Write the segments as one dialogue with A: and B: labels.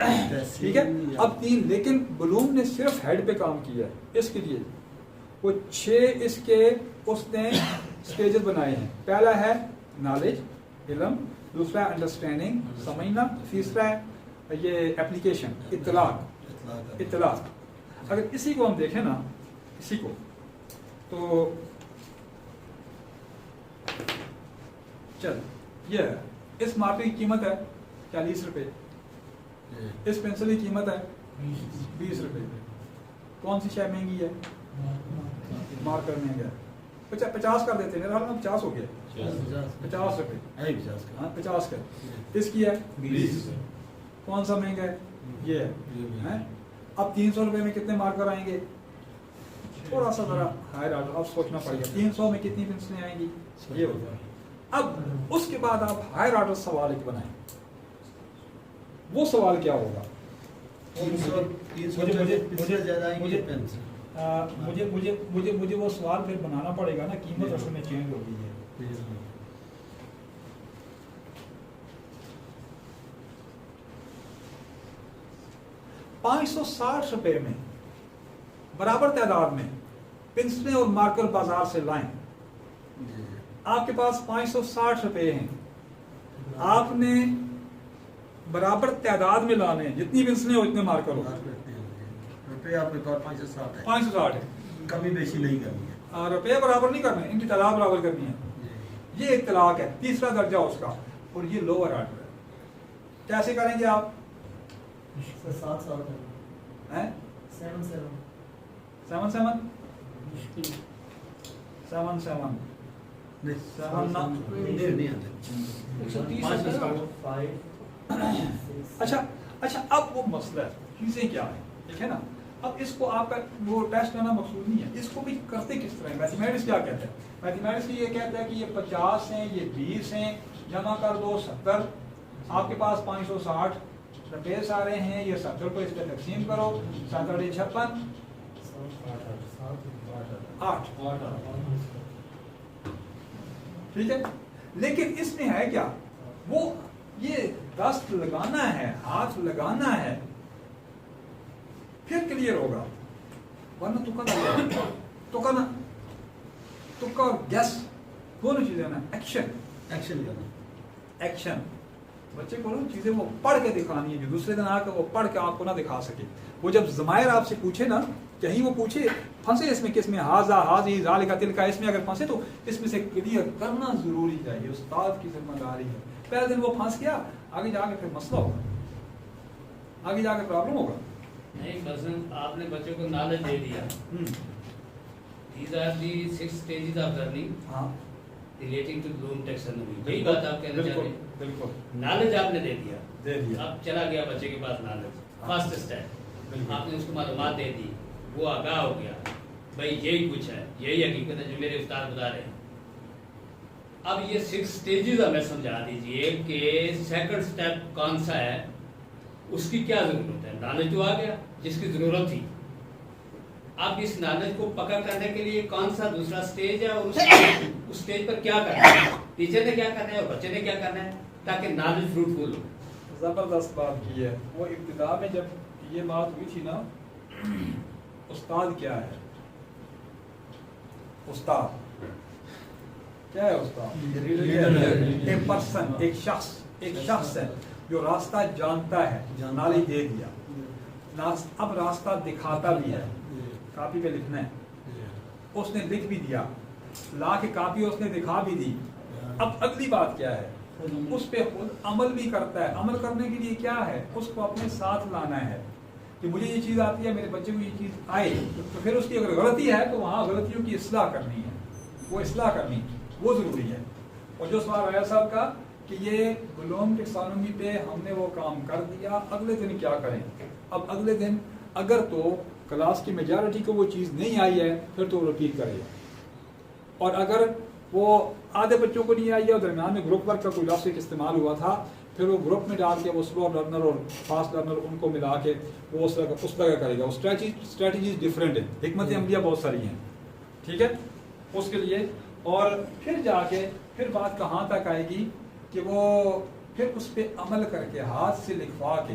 A: ٹھیک ہے. اب 3 لیکن بلوم نے صرف ہیڈ پہ کام کیا ہے. اس کے لیے وہ 6 اس کے اس نے اسٹیجز بنائے ہیں. پہلا ہے نالج علم، دوسرا ہے انڈرسٹینڈنگ سمجھنا، تیسرا ہے یہ اپلیکیشن اطلاع. اگر اسی کو ہم دیکھیں نا اسی کو تو چل یہ ہے اس مارکر کی قیمت ہے 40 روپے، اس پینسل کی قیمت ہے 20 روپے. کون سی شے مہنگی ہے؟ مارکر مہنگا ہے. 50 کر دیتے ہیں، میرا حال میں 50 ہو گیا، 50 روپے. ہاں 50 کا. اس کی ہے 20. کون سا مہنگا ہے؟ یہ ہے. اب 300 روپے میں کتنے مارکر آئیں گے؟ تھوڑا سا ذرا ہائر آرڈر اب سوچنا پڑے گا. 300 میں کتنی پنسلیں آئیں گی؟ یہ ہو جائے. اب اس کے بعد آپ ہائر آرڈر سوال ایک بنائیں. وہ سوال کیا ہوگا؟ مجھے وہ سوال پھر بنانا پڑے گا نا. قیمت اصل میں چینج ہو گئی ہے. 560 روپے میں برابر تعداد میں پنسلیں اور مارکر بازار سے لائیں. آپ کے پاس 560 روپے ہیں، آپ نے برابر تعداد میں لانے ہیں، جتنی پنسلیں ہو اتنے مارکر ہو.
B: روپے آپ کے پاس 560 ہے،
A: 560 ہے،
B: کمی بیشی نہیں کرنی ہے.
A: روپے برابر نہیں کرنے، ان کی تعداد برابر کرنی ہے. یہ اطلاق ہے، تیسرا درجہ اس کا. اور یہ لوور آرڈر ہے. کیسے کریں گے آپ؟ 7 اچھا اب وہ مسئلہ ہے چیزیں کیا ہیں، ٹھیک ہے نا. اب اس کو آپ کا وہ ٹیسٹ کرنا مقصود نہیں ہے. اس کو بھی کرتے کس طرح؟ میتھمیٹکس کیا کہتا ہے؟ میتھمیٹکس یہ کہتا ہے کہ یہ 50 ہیں، یہ 20 ہیں، جمع کر دو 70. آپ کے پاس 560 روپے سارے ہیں، یہ 70 کو اس پہ تقسیم کرو، 7 × 56 8. ٹھیک ہے. لیکن اس میں ہے کیا؟ وہ یہ دست لگانا ہے، ہاتھ لگانا ہے، پھر کلیئر ہوگا. ورنہ تکا اور گیس دونوں چیزیں نا. ایکشن بچے کو نا چیزیں وہ پڑھ کے دکھانی ہے، جو دوسرے دن آ کے وہ پڑھ کے آپ کو نہ دکھا سکے. وہ جب ضمائر آپ سے پوچھے نا، کہیں وہ پوچھے پھنسے اس میں، کس میں ہاضا حاضی ذالک تلک، اس میں اگر پھنسے تو اس میں سے کلیئر کرنا ضروری ہے. یہ استاد کی ذمہ داری ہے. پہلے دن وہ پھنس گیا، آگے جا کے پھر مسئلہ ہوگا، آگے جا کے پرابلم ہوگا.
C: نہیں مثلا آپ نے بچے کو نالج دے دیا. These are the 6 stages of learning relating to Bloom taxonomy. یہی بات آپ کہنا چاہ رہے ہیں.
A: بالکل.
C: نالج آپ نے دے دیا. اب چلا گیا بچے کے پاس نالج. فرسٹ اسٹیپ آپ نے اس کو معلومات دے دی، وہ آگاہ ہو گیا بھائی یہی کچھ ہے، یہی حقیقت ہے جو میرے استاد بتا رہے ہیں. اب یہ 6 سٹیجز ہمیں سمجھا دیجئے کہ سیکنڈ سٹیپ کون سا ہے، اس کی کیا ضرورت ہے. نالج تو آ گیا جس کی ضرورت تھی. اب اس نالج کو پکا کرنے کے لیے کون سا دوسرا سٹیج ہے، اور اس سٹیج پر کیا کرنا ہے، ٹیچر نے کیا کرنا ہے اور بچے نے کیا کرنا ہے تاکہ نالج فروٹفل ہو.
A: زبردست بات کی ہے. وہ ابتدا میں جب یہ بات ہوئی تھی نا، استاد کیا ہے؟ استاد کیا ہے؟ استاد ایک پرسن، ایک شخص ہے جو راستہ جانتا ہے، نالج دے دیا، اب راستہ دکھاتا بھی ہے. کاپی پہ لکھنا ہے، اس نے لکھ بھی دیا، لا کے کاپی اس نے دکھا بھی دی. اب اگلی بات کیا ہے؟ اس پہ خود عمل بھی کرتا ہے. عمل کرنے کے لیے کیا ہے؟ اس کو اپنے ساتھ لانا ہے کہ مجھے یہ چیز آتی ہے، میرے بچے کو یہ چیز آئے، تو پھر اس کی اگر غلطی ہے تو وہاں غلطیوں کی اصلاح کرنی ہے، وہ اصلاح کرنی وہ ضروری ہے. اور جو سوال آیا صاحب کا کہ یہ بلوم ٹیکسانومی پہ ہم نے وہ کام کر دیا، اگلے دن کیا کریں؟ اب اگلے دن اگر تو کلاس کی میجارٹی کو وہ چیز نہیں آئی ہے پھر تو رپیٹ کرے گا. اور اگر وہ آدھے بچوں کو نہیں آئی ہے اور درمیان میں گروپ ورک کا کوئی لفظ استعمال ہوا تھا، پھر وہ گروپ میں ڈال کے وہ سلو لرنر اور فاسٹ لرنر ان کو ملا کے وہ اس طرح کرے گا. اسٹریٹجیز ڈفرینٹ ہیں، حکمت عملیہ بہت ساری ہیں. ٹھیک ہے اس کے لیے. اور پھر جا کے پھر بات کہاں تک آئے گی کہ وہ پھر اس پہ عمل کر کے ہاتھ سے لکھوا کے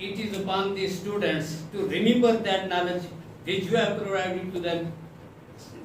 C: it is upon the students to remember that knowledge which you have provided to them.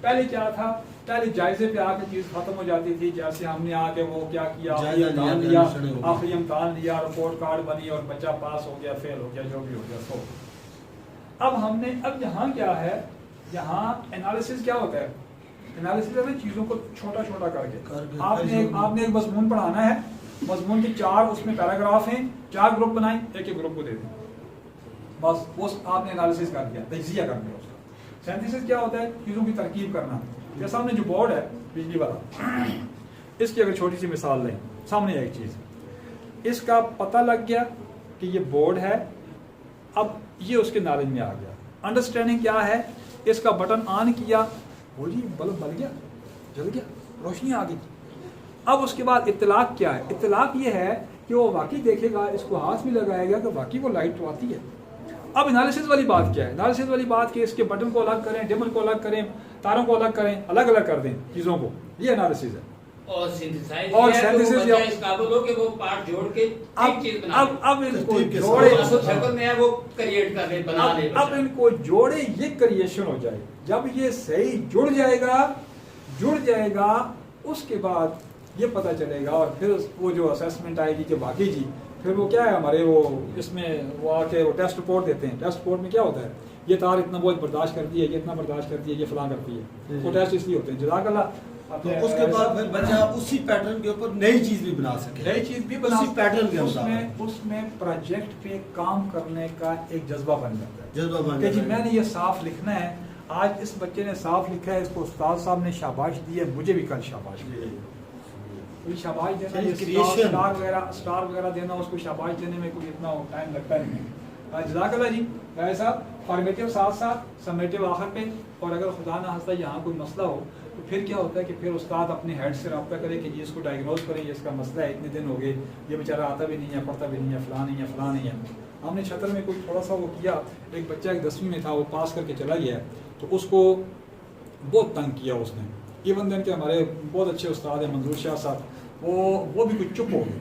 A: پہلے کیا تھا، پہلے جائزے پہ آ کے چیز ختم ہو جاتی تھی، جیسے ہم نے آ کے وہ کیا کیا، آخری امتحان لیا، رپورٹ کارڈ بنی اور بچہ پاس ہو گیا، فیل ہو گیا، جو بھی ہو گیا سو۔ اب یہاں کیا ہے، یہاں انالیسس کیا ہوتا ہے، انالیسس ہے چیزوں کو چھوٹا چھوٹا کر کے آپ نے ایک مضمون پڑھانا ہے، مضمون کے 4 اس میں پیراگراف ہیں، 4 گروپ بنائیں، ایک گروپ کو دے دیں، بس وہ آپ نے انالیسس کر دیا، تجزیہ کر دیا اس کا۔ سینتھیسس کیا ہوتا ہے، چیزوں کی ترکیب کرنا۔ جیسا ہم نے جو بورڈ ہے بجلی والا، اس کی اگر چھوٹی سی مثال لیں، سامنے ایک چیز، اس کا پتہ لگ گیا کہ یہ بورڈ ہے، اب یہ اس کے نالج میں آ گیا، انڈرسٹینڈنگ کیا ہے، اس کا بٹن آن کیا، وہ جی بلب بل گیا، جل گیا، روشنی آ گئی۔ اب اس کے بعد اطلاق کیا ہے، اطلاق یہ ہے کہ وہ واقعی دیکھے گا، اس کو ہاتھ بھی لگائے گا کہ واقعی وہ لائٹ تو آتی ہے۔ اب انالیسس والی بات کیا ہے، انالیسس والی بات کہ اس کے بٹن کو الگ کریں، ڈیمن کو الگ کریں، تاروں کو الگ کریں، الگ الگ کر دیں چیزوں کو، یہ انالیسس ہے۔
C: اور سینتھسائز اس قابل ہو کہ وہ پارٹ جوڑ کے ایک چیز بنا لے،
A: اب ان کو جوڑے،
C: شکل میں ہے وہ کریٹ کر لے، بنا لے،
A: اب ان کو جوڑے، یہ کریشن ہو جائے۔ جب یہ صحیح جڑ جائے گا اس کے بعد یہ پتہ چلے گا، اور پھر وہ جو اسیسمنٹ آئے گی کہ واقعی جی، پھر وہ کیا ہے ہمارے وہ اس میں وہ آ کے وہ ٹیسٹ رپورٹ دیتے ہیں، ٹیسٹ رپورٹ میں کیا ہوتا ہے، یہ تار اتنا بوجھ برداشت کرتی ہے، یہ اتنا برداشت کرتی ہے، یہ فلاں کرتی ہے، وہ ٹیسٹ اس لیے ہوتے ہیں۔ جزاک اللہ۔
B: تو اس کے بعد پھر بچہ اسی پیٹرن کے اوپر نئی چیز بھی بنا سکے،
A: نئی چیز بھی بنا
B: اسی پیٹرن کے مطابق،
A: اس میں پروجیکٹ پہ کام کرنے کا ایک جذبہ بن جاتا ہے،
B: جذبہ بن
A: کہ جی
B: جاتا ہے۔
A: میں نے یہ صاف لکھنا ہے، آج اس بچے نے صاف لکھا ہے، اس کو استاد صاحب نے شاباش دی ہے، مجھے بھی کل شاباش دی ہے۔ شاباش دینا، اسٹار وغیرہ دینا، اس کو شاباش دینے میں کوئی اتنا ٹائم لگتا نہیں ہے۔ جزاک اللہ جی۔ صاحب فارمیٹیو ساتھ ساتھ سمیٹیو آخر پہ، اور اگر خدا نہ خواستہ یہاں کوئی مسئلہ ہو تو پھر کیا ہوتا ہے کہ پھر استاد اپنے ہیڈ سے رابطہ کرے کہ جی اس کو ڈائگنوز کریں، یہ اس کا مسئلہ ہے، اتنے دن ہو گئے، یہ بیچارہ آتا بھی نہیں ہے، پڑھتا بھی نہیں ہے، فلاں نہیں ہے، فلاں نہیں ہے۔ ہم نے چھتر میں کوئی تھوڑا سا وہ کیا، ایک بچہ ایک 10ویں میں تھا، وہ پاس کر کے چلا گیا، تو اس کو بہت تنگ کیا اس نے۔ ایون دن کے ہمارے بہت اچھے استاد ہیں منظور شاہ صاحب، وہ بھی کچھ چپ ہو گئے۔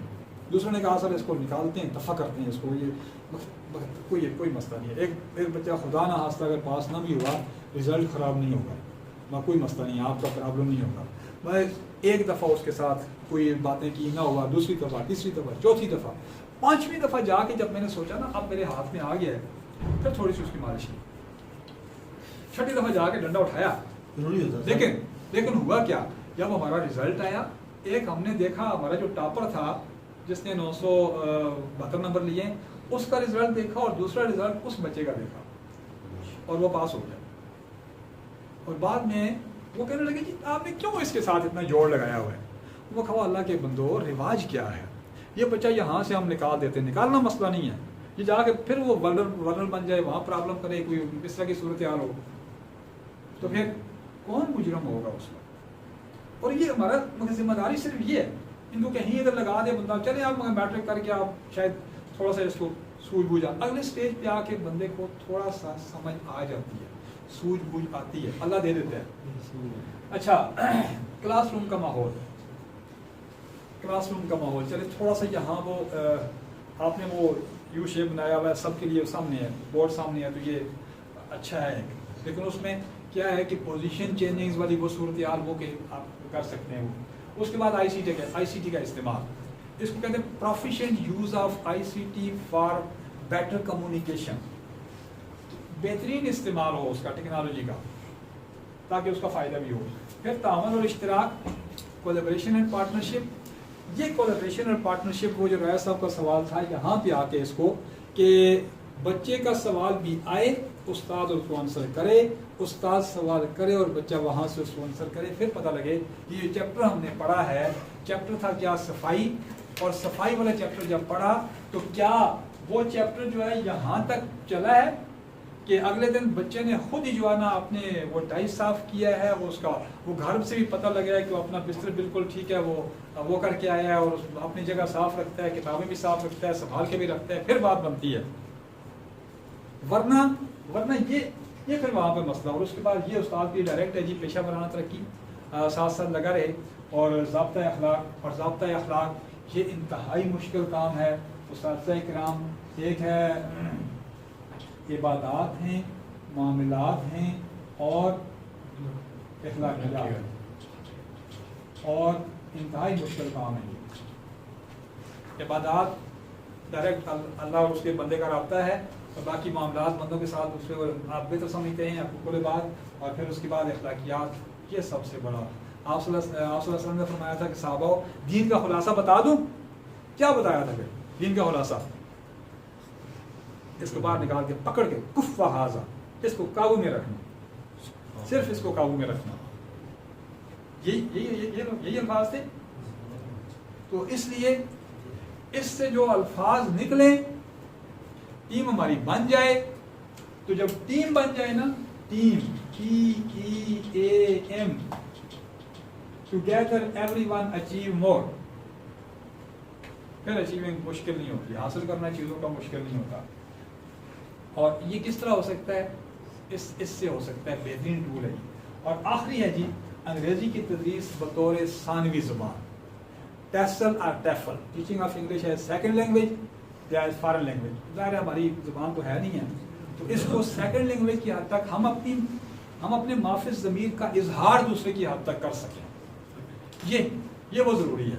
A: دوسروں نے کہا سر اس کو نکالتے ہیں، دفع کرتے ہیں اس کو، یہ کوئی مسئلہ نہیں ہے۔ ایک بچہ خدا نہ خواستہ اگر پاس نہ بھی ہوا، رزلٹ خراب نہیں ہوگا، میں کوئی مسئلہ نہیں ہے، آپ کا پرابلم نہیں ہوگا۔ میں ایک دفعہ اس کے ساتھ کوئی باتیں کی نہ ہوا، دوسری دفعہ، تیسری دفعہ، چوتھی دفعہ، 5ویں دفعہ جا کے جب میں نے سوچا نا اب میرے ہاتھ میں آ گیا ہے، پھر تھوڑی سی اس کی مالش کی، 6ٹھی دفعہ جا کے ڈنڈا اٹھایا۔ لیکن ہوا کیا، جب ہمارا رزلٹ آیا، ایک ہم نے دیکھا ہمارا جو ٹاپر تھا جس نے 972 نمبر لیے، اس کا رزلٹ دیکھا، اور دوسرا رزلٹ اس بچے کا دیکھا، اور وہ پاس ہو گیا۔ اور بعد میں وہ کہنے لگے جی آپ نے کیوں اس کے ساتھ اتنا جوڑ لگایا ہوا ہے؟ وہ کہا اللہ کے بندو، رواج کیا ہے، یہ بچہ یہاں سے ہم نکال دیتے، نکالنا مسئلہ نہیں ہے، یہ جا کے پھر وہ ورنر بن جائے، وہاں پرابلم کرے، کوئی اس طرح کی صورتحال ہو، تو پھر کون مجرم ہوگا اس وقت؟ اور یہ ہمارا ذمہ داری صرف یہ ہے، ان کو کہیں ادھر لگا دے بندہ، چلے آپ میٹرک کر کے آپ شاید تھوڑا سا اس کو سوجھ بوجھ، اگلے اسٹیج پہ آ کے بندے کو تھوڑا سا سمجھ آ جاتی ہے، سوجھ بوجھ آتی ہے، اللہ دے دیتے ہیں۔ اچھا، کلاس روم کا ماحول، چلے تھوڑا سا یہاں وہ آپ نے وہ یو شیپ بنایا ہوا ہے، سب کے لیے سامنے ہے، بورڈ سامنے ہے، تو یہ اچھا ہے، لیکن اس میں کیا ہے کہ پوزیشن چینجنگ والی وہ صورتحال وہ کہ آپ کر سکتے ہیں۔ اس کے بعد آئی سی ٹی کا استعمال، اس کو کہتے ہیں proficient use of I C T for better communication, بہترین استعمال ہو اس کا ٹیکنالوجی کا تاکہ اس کا فائدہ بھی ہو۔ پھر تعاون اور اشتراک، کولیبریشن اینڈ پارٹنرشپ، یہ کولیبریشن اور پارٹنرشپ وہ جو رائے صاحب کا سوال تھا یہاں پہ آ کے اس کو کہ بچے کا سوال بھی آئے، استاد اس کو آنسر کرے، استاد سوال کرے اور بچہ وہاں سے اس کو آنسر کرے، پھر پتہ لگے یہ چیپٹر ہم نے پڑھا ہے، چیپٹر تھا کیا صفائی، اور صفائی والا چیپٹر جب پڑھا تو کیا وہ چیپٹر جو ہے یہاں تک چلا ہے کہ اگلے دن بچے نے خود ہی جو ہے نا اپنے وہ ٹائس صاف کیا ہے، وہ اس کا وہ گھر سے بھی پتہ لگا ہے کہ وہ اپنا بستر بالکل ٹھیک ہے وہ کر کے آیا ہے، اور اپنی جگہ صاف رکھتا ہے، کتابیں بھی صاف رکھتا ہے، سنبھال کے بھی رکھتا ہے، پھر بات بنتی ہے۔ ورنہ یہ پھر وہاں پہ مسئلہ، اور اس کے بعد یہ استاد کی ڈائریکٹ ہے جی پیشہ ورانہ ترقی ساتھ ساتھ لگا رہے، اور ضابطۂ اخلاق یہ انتہائی مشکل کام ہے اساتذہ کرام۔ ایک ہے عبادات ہیں، معاملات ہیں، اور اخلاقیات اور انتہائی مشکل کام ہے یہ عبادات ڈائریکٹ اللہ اور اس کے بندے کا رابطہ ہے اور باقی معاملات بندوں کے ساتھ دوسرے کو آپ بہتر سمجھتے ہیں حقوق العباد اور پھر اس کے بعد اخلاقیات یہ سب سے بڑا آپ صلی اللہ علیہ وسلم نے فرمایا تھا کہ صحابہ دین کا خلاصہ بتا دوں کیا بتایا تھا پھر دین کا خلاصہ اس کو باہر نکال کے پکڑ کے کف و حاضہ اس کو قابو میں رکھنا صرف اس کو قابو میں رکھنا یہی الفاظ تھے تو اس لیے اس سے جو الفاظ نکلیں ٹیم ہماری بن جائے تو جب ٹیم بن جائے نا team TEAM together everyone achieve more پھر اچیونگ مشکل نہیں ہوتی حاصل کرنا چیزوں کا مشکل نہیں ہوتا اور یہ کس طرح ہو سکتا ہے اس سے ہو سکتا ہے بہترین ٹول ہے اور آخری ہے جی انگریزی کی تدریس بطور ثانوی زبان ٹیسل اور ٹیفل ٹیچنگ آف انگلش ہے سیکنڈ لینگویج یا فارن لینگویج ظاہر ہے ہماری زبان تو ہے نہیں ہے تو اس کو سیکنڈ لینگویج کی حد تک ہم اپنے مافز ضمیر کا اظہار دوسرے کی حد تک کر سکیں یہ وہ ضروری ہے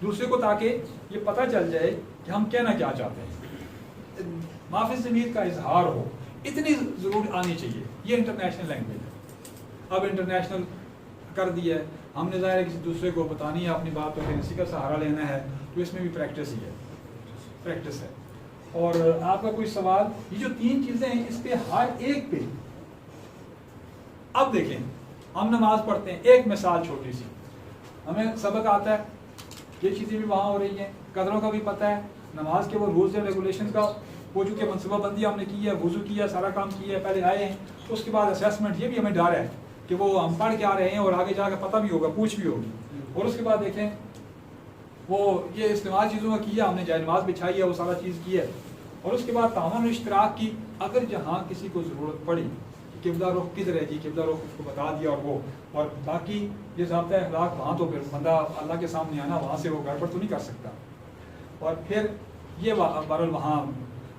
A: دوسرے کو تاکہ یہ پتہ چل جائے کہ ہم کہنا کیا چاہتے ہیں مافز ضمیر کا اظہار ہو اتنی ضرور آنی چاہیے یہ انٹرنیشنل لینگویج ہے اب انٹرنیشنل کر دیا ہے ہم نے ظاہر ہے کسی دوسرے کو بتانی ہے اپنی بات تو پھر اسی کا سہارا لینا ہے تو اس میں بھی پریکٹس ہے اور آپ کا کوئی سوال یہ جو 3 چیزیں ہیں اس پہ ہر ایک پہ اب دیکھیں ہم نماز پڑھتے ہیں ایک مثال چھوٹی سی ہمیں سبق آتا ہے یہ چیزیں بھی وہاں ہو رہی ہیں قدروں کا بھی پتہ ہے نماز کے وہ رولز اینڈ ریگولیشن کا وہ جو کہ منصوبہ بندی ہم نے کی ہے وضو کیا سارا کام کیا ہے پہلے آئے ہیں اس کے بعد اسیسمنٹ یہ بھی ہمیں ڈر ہے کہ وہ ہم پڑھ کے آ رہے ہیں اور آگے جا کے پتہ بھی ہوگا پوچھ بھی ہوگی اور اس کے بعد دیکھیں وہ یہ استعمال چیزوں کا کیا ہم نے جائے نماز بچھائی ہے وہ سارا چیز کی ہے اور اس کے بعد تعاون و اشتراک کی اگر جہاں کسی کو ضرورت پڑی کہ قبلہ رخ کدھر ہے جی قبلہ رخ اس کو بتا دیا اور باقی یہ ضابطہ اخلاق وہاں تو پھر بندہ اللہ کے سامنے آنا وہاں سے وہ گڑبڑ تو نہیں کر سکتا اور پھر یہ بہرحال وہاں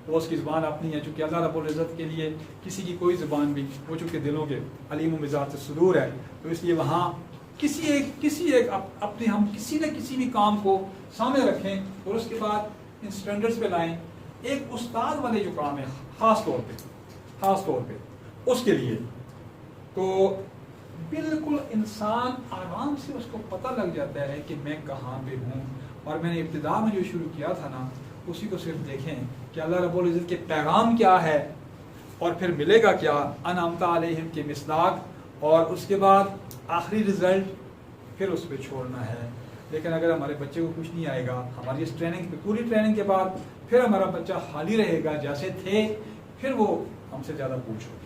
A: وہ اس کی زبان اپنی ہے چونکہ اللہ رب العزت کے لیے کسی کی کوئی زبان بھی وہ چونکہ دلوں کے علیم و بذات الصدور ہے تو اس لیے وہاں کسی ایک اپنے ہم کسی نہ کسی بھی کام کو سامنے رکھیں اور اس کے بعد ان سٹینڈرڈز پہ لائیں ایک استاد والے جو کام ہے خاص طور پہ اس کے لیے تو بالکل انسان آرام سے اس کو پتہ لگ جاتا ہے کہ میں کہاں پہ ہوں اور میں نے ابتدا میں جو شروع کیا تھا نا اسی کو صرف دیکھیں کہ اللہ رب العزت کے پیغام کیا ہے اور پھر ملے گا کیا انعمت علیہم کے مصداق اور اس کے بعد آخری رزلٹ پھر اس پہ چھوڑنا ہے لیکن اگر ہمارے بچے کو کچھ نہیں آئے گا ہماری اس پوری ٹریننگ کے بعد پھر ہمارا بچہ خالی رہے گا جیسے تھے پھر وہ ہم سے زیادہ پوچھو